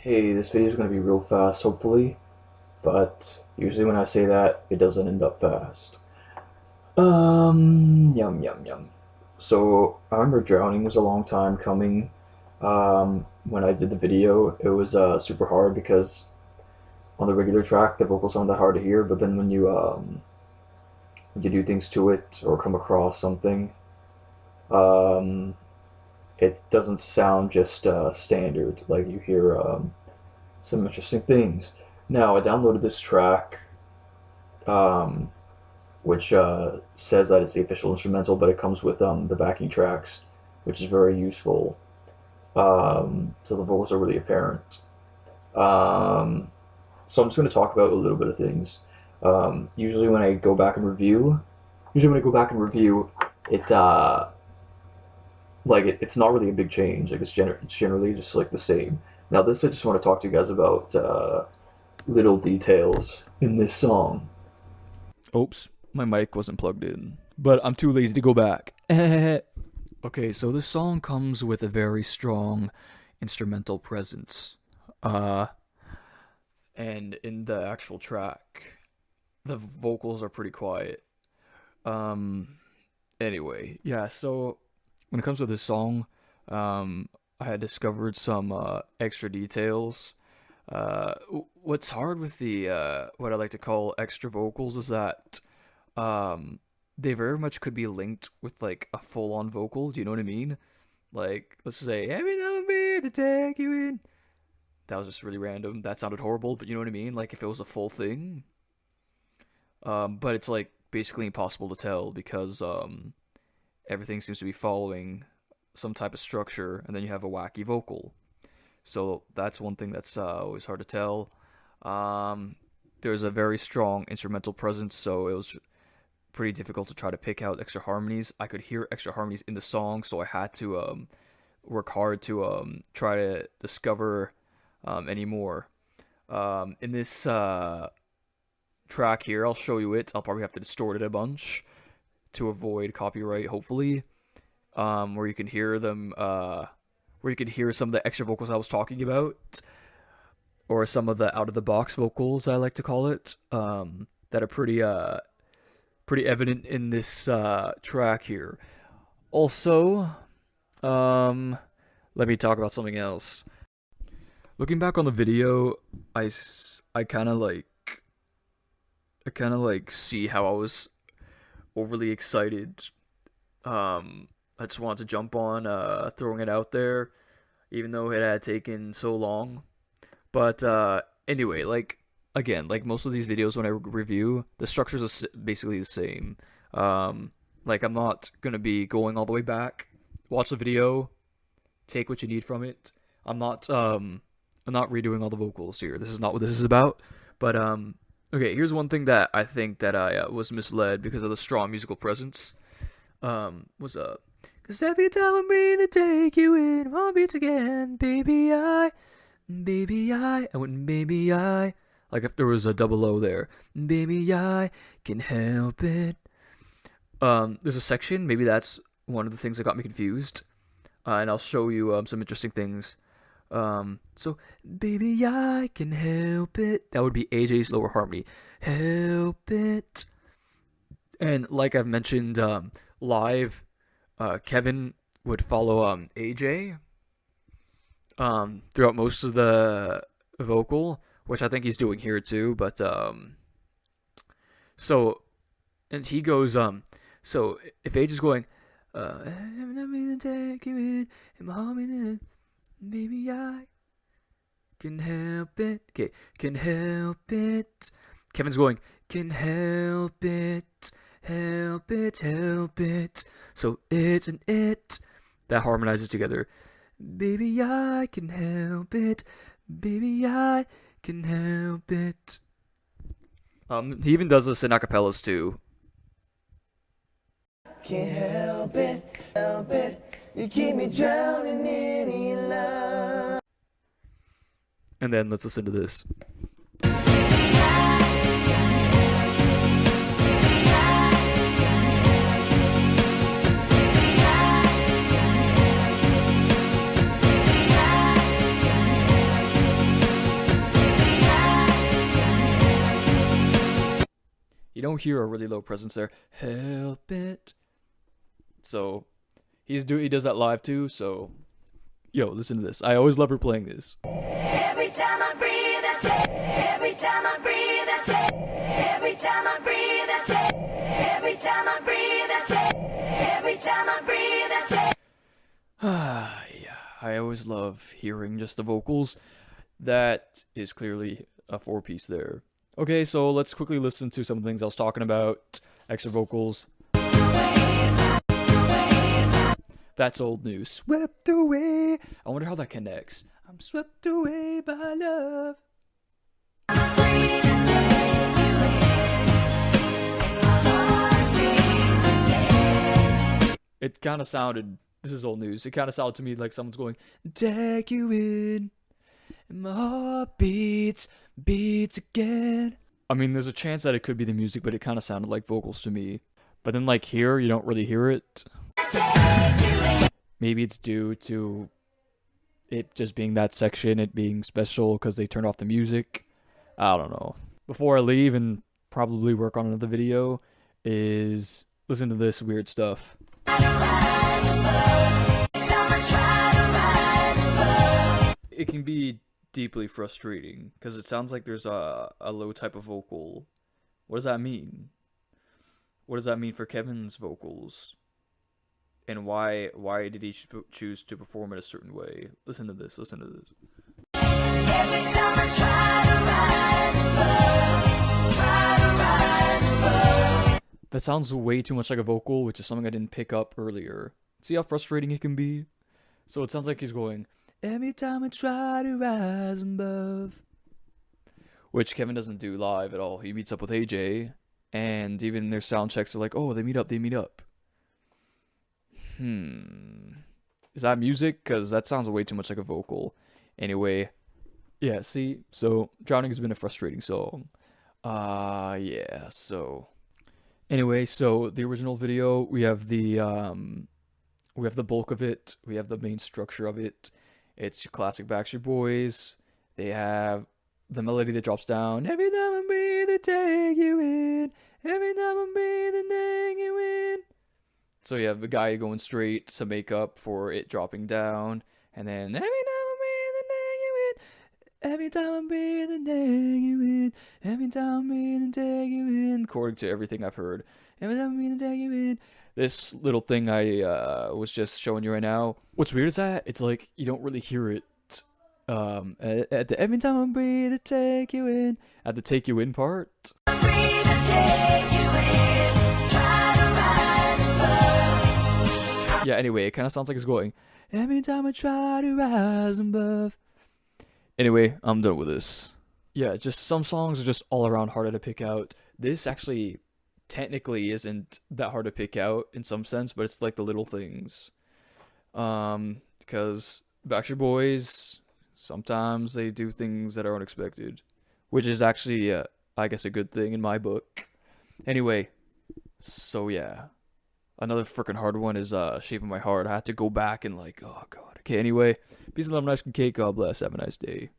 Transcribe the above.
hey, this video is going to be real fast, hopefully, but usually when I say that, it doesn't end up fast. Yum, yum, yum. So, I remember drowning was a long time coming. When I did the video, it was super hard because on the regular track, the vocals aren't that hard to hear, but then when you do things to it or come across something, um, it doesn't sound just standard. Like you hear some interesting things. Now, I downloaded this track, um, which says that it's the official instrumental, but it comes with the backing tracks, which is very useful. So the vocals are really apparent. Um, so I'm just going to talk about a little bit of things. Usually when I go back and review, it it's not really a big change. Like it's generally just like the same. Now this I just want to talk to you guys about little details in this song. Oops, my mic wasn't plugged in, but I'm too lazy to go back. Okay, so this song comes with a very strong instrumental presence. And in the actual track, the vocals are pretty quiet. Um, anyway, yeah, so when it comes to this song, I had discovered some extra details. What's hard with the what I like to call extra vocals is that um, they very much could be linked with like a full-on vocal. Do you know what I mean? Like, let's say every now and then to take you in. That was just really random. That sounded horrible, but you know what I mean? Like if it was a full thing. But it's like basically impossible to tell because everything seems to be following some type of structure, and then you have a wacky vocal. So that's one thing that's always hard to tell. Um, there's a very strong instrumental presence, so it was pretty difficult to try to pick out extra harmonies. I could hear extra harmonies in the song, so I had to work hard to try to discover any more. In this track here, I'll show you it. I'll probably have to distort it a bunch to avoid copyright, hopefully. Where you can hear them, where you can hear some of the extra vocals I was talking about, or some of the out of the box vocals I like to call it, that are pretty evident in this track here. Also, let me talk about something else. Looking back on the video, I kind of like see how I was overly excited. I just wanted to jump on throwing it out there, even though it had taken so long. But anyway, like again, like most of these videos when I review, the structures are basically the same. Like I'm not gonna be going all the way back. Watch the video, take what you need from it. I'm not redoing all the vocals here. This is not what this is about. But okay, here's one thing that I think that I was misled because of the strong musical presence. Was cause every time I'm ready to take you in, one beats again, I went baby I, like if there was a double O there, baby I can help it. There's a section, maybe that's one of the things that got me confused, and I'll show you some interesting things. So baby I can help it. That would be AJ's lower harmony. Help it. And like I've mentioned, live, Kevin would follow AJ throughout most of the vocal, which I think he's doing here too. But so and he goes so if AJ is going let me take you in, and my heart in, maybe I can help it. Okay, can help it. Kevin's going can help it. Help it, help it. So it's an it that harmonizes together. Baby, I can help it. Baby, I can help it. He even does this in acapellas too. Can't help it. You keep me drowning in your love. And then let's listen to this. don't hear a really low presence there. Help it. So he does that live too. So yo, listen to this. I always love her playing this. Every time I breathe, I take. Every time I breathe, I take. Every time I breathe, I take. Every time I breathe, I take. Every time I breathe, I take. Yeah, I always love hearing just the vocals. That is clearly a 4-piece there. Okay, so let's quickly listen to some of the things I was talking about. Extra vocals. That's old news. Swept away. I wonder how that connects. I'm swept away by love. It kind of sounded, this is old news, it kind of sounded to me like someone's going, take you in, and my heart beats again. I mean, there's a chance that it could be the music, but it kind of sounded like vocals to me. But then like here, you don't really hear it. Maybe it's due to it just being that section, it being special because they turned off the music. I don't know. Before I leave and probably work on another video, is listen to this weird stuff. It can be deeply frustrating because it sounds like there's a low type of vocal. What does that mean? What does that mean for Kevin's vocals? And why did he choose to perform it a certain way? Listen to this. Listen to this. Every time I try to rise above. That sounds way too much like a vocal, which is something I didn't pick up earlier. See how frustrating it can be? So it sounds like he's going, every time I try to rise above. Which Kevin doesn't do live at all. He meets up with AJ, and even their sound checks are like, oh, they meet up. Is that music? Because that sounds way too much like a vocal. Anyway, yeah, see? So, Drowning has been a frustrating song. Yeah, so... Anyway, so the original video, we have the bulk of it. We have the main structure of it. It's your classic Backstreet Boys. They have the melody that drops down. Every time I breathe, I take you in. Every time I breathe, I take you in. So you have the guy going straight to make up for it dropping down. And then, every time I breathe, I take you in. Every time I breathe, I take you in. Every time I breathe, I take you in. According to everything I've heard. Every time I breathe, I take you in. This little thing I was just showing you right now. What's weird is that it's like you don't really hear it. At the every time I breathe, I take you in. At the take you in part. Yeah, anyway, it kind of sounds like it's going, every time I try to rise above. Anyway, I'm done with this. Yeah, just some songs are just all around harder to pick out. This actually technically isn't that hard to pick out in some sense, but it's like the little things. Because Backstreet Boys, sometimes they do things that are unexpected, which is actually, I guess, a good thing in my book. Anyway, so yeah. Another freaking hard one is Shape of My Heart. I had to go back and like, oh god. Okay, anyway. Peace and love, nice and cake. God bless. Have a nice day.